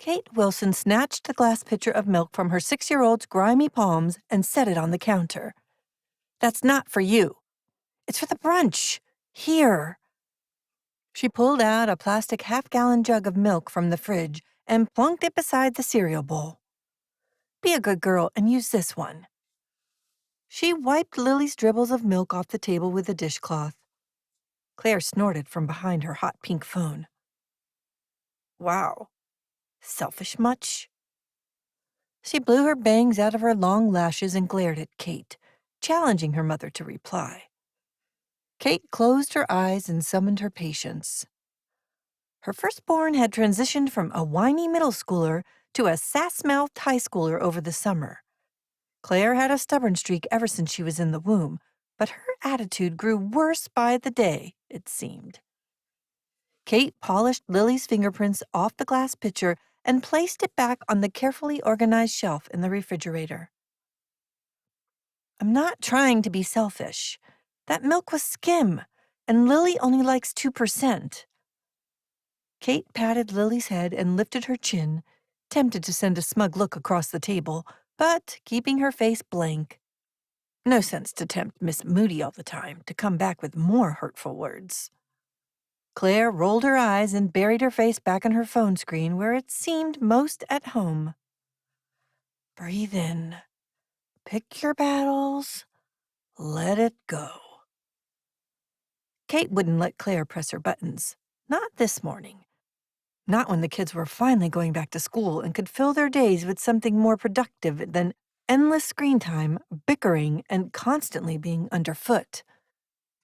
Kate Wilson snatched the glass pitcher of milk from her 6-year-old's grimy palms and set it on the counter. "That's not for you. It's for the brunch. Here." She pulled out a plastic half-gallon jug of milk from the fridge and plunked it beside the cereal bowl. "Be a good girl and use this one." She wiped Lily's dribbles of milk off the table with a dishcloth. Claire snorted from behind her hot pink phone. "Wow. Selfish much?" She blew her bangs out of her long lashes and glared at Kate, challenging her mother to reply. Kate closed her eyes and summoned her patience. Her firstborn had transitioned from a whiny middle schooler to a sass-mouthed high schooler over the summer. Claire had a stubborn streak ever since she was in the womb, but her attitude grew worse by the day, it seemed. Kate polished Lily's fingerprints off the glass pitcher and placed it back on the carefully organized shelf in the refrigerator. "I'm not trying to be selfish. That milk was skim, and Lily only likes 2%. Kate patted Lily's head and lifted her chin, tempted to send a smug look across the table, but keeping her face blank. No sense to tempt Miss Moody all the time to come back with more hurtful words. Claire rolled her eyes and buried her face back on her phone screen where it seemed most at home. Breathe in. Pick your battles. Let it go. Kate wouldn't let Claire press her buttons. Not this morning. Not when the kids were finally going back to school and could fill their days with something more productive than endless screen time, bickering, and constantly being underfoot.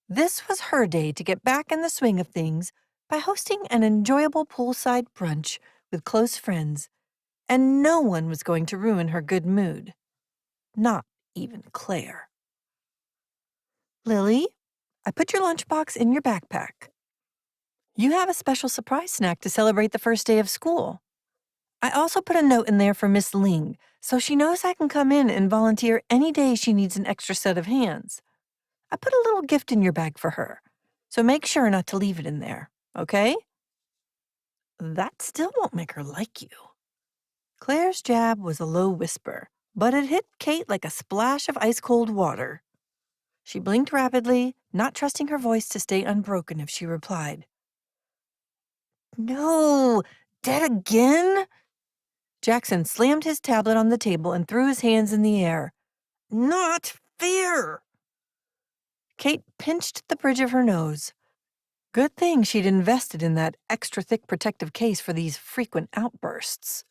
This was her day to get back in the swing of things by hosting an enjoyable poolside brunch with close friends, and no one was going to ruin her good mood. Not even Claire. "Lily, I put your lunchbox in your backpack. You have a special surprise snack to celebrate the first day of school. I also put a note in there for Miss Ling, so she knows I can come in and volunteer any day she needs an extra set of hands. I put a little gift in your bag for her, so make sure not to leave it in there, okay?" That still won't make her like you. Claire's jab was a low whisper, but it hit Kate like a splash of ice-cold water. She blinked rapidly, not trusting her voice to stay unbroken if she replied. "No, dead again?" Jackson slammed his tablet on the table and threw his hands in the air. "Not fair!" Kate pinched the bridge of her nose. Good thing she'd invested in that extra thick protective case for these frequent outbursts.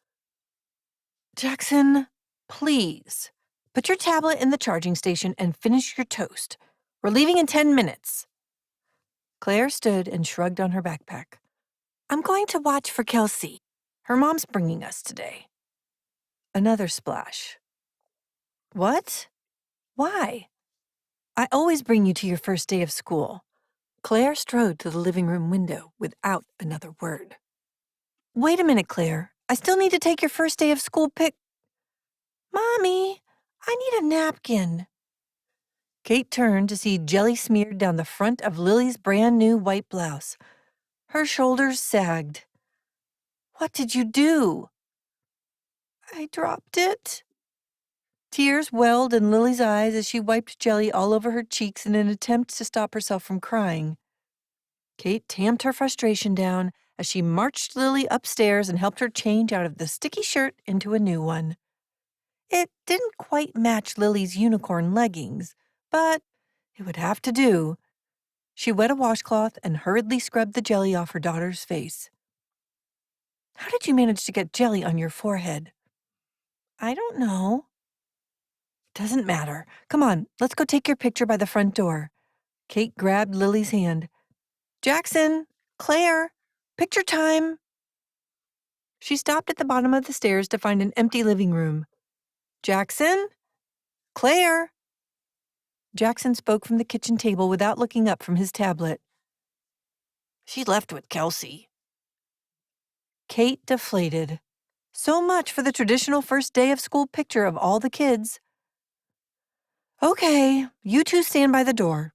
"Jackson, please, put your tablet in the charging station and finish your toast. We're leaving in 10 minutes. Claire stood and shrugged on her backpack. "I'm going to watch for Kelsey. Her mom's bringing us today." Another splash. "What? Why?" "I always bring you to your first day of school." Claire strode to the living room window without another word. "Wait a minute, Claire. I still need to take your first day of school Mommy, I need a napkin." Kate turned to see jelly smeared down the front of Lily's brand new white blouse. Her shoulders sagged. "What did you do?" "I dropped it." Tears welled in Lily's eyes as she wiped jelly all over her cheeks in an attempt to stop herself from crying. Kate tamped her frustration down as she marched Lily upstairs and helped her change out of the sticky shirt into a new one. It didn't quite match Lily's unicorn leggings, but it would have to do. She wet a washcloth and hurriedly scrubbed the jelly off her daughter's face. "How did you manage to get jelly on your forehead?" "I don't know." "Doesn't matter. Come on, let's go take your picture by the front door." Kate grabbed Lily's hand. "Jackson, Claire, picture time." She stopped at the bottom of the stairs to find an empty living room. "Jackson? Claire?" Jackson spoke from the kitchen table without looking up from his tablet. "She left with Kelsey." Kate deflated. So much for the traditional first day of school picture of all the kids. "Okay, you two stand by the door.